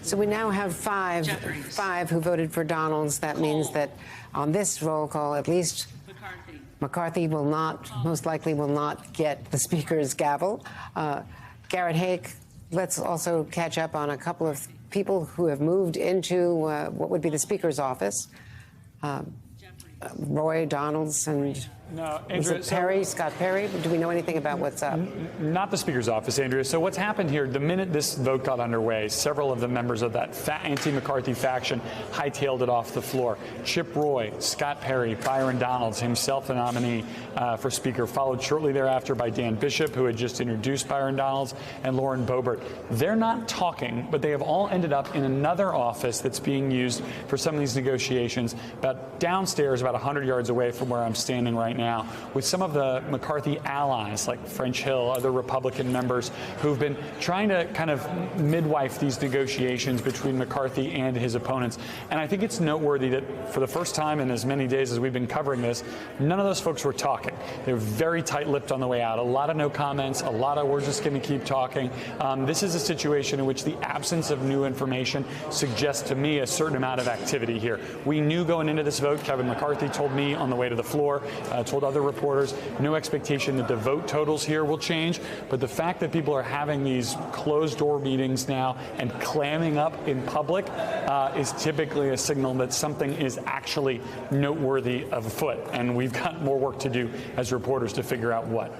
So we now have five who voted for Donalds. That means that on this roll call, at least McCarthy will not, most likely will not get the Speaker's gavel. Garrett Haake, let's also catch up on a couple of people who have moved into what would be the Speaker's office. Roy Donalds and Perry, Scott Perry. Do we know anything about what's up? Not the Speaker's office, Andrea. So what's happened here, the minute this vote got underway, several of the members of that anti-McCarthy faction hightailed it off the floor. Chip Roy, Scott Perry, Byron Donalds, himself the nominee for Speaker, followed shortly thereafter by Dan Bishop, who had just introduced Byron Donalds, and Lauren Boebert. They're not talking, but they have all ended up in another office that's being used for some of these negotiations, about downstairs, about 100 yards away from where I'm standing right now, with some of the McCarthy allies like French Hill, other Republican members who've been trying to kind of midwife these negotiations between McCarthy and his opponents. And I think it's noteworthy that for the first time in as many days as we've been covering this, none of those folks were talking. They were very tight-lipped on the way out. A lot of no comments, a lot of we're just going to keep talking. This is a situation in which the absence of new information suggests to me a certain amount of activity here. We knew going into this vote, Kevin McCarthy told me on the way to the floor, told other reporters, no expectation that the vote totals here will change. But the fact that people are having these closed-door meetings now and clamming up in public is typically a signal that something is actually noteworthy afoot. And we've got more work to do as reporters to figure out what.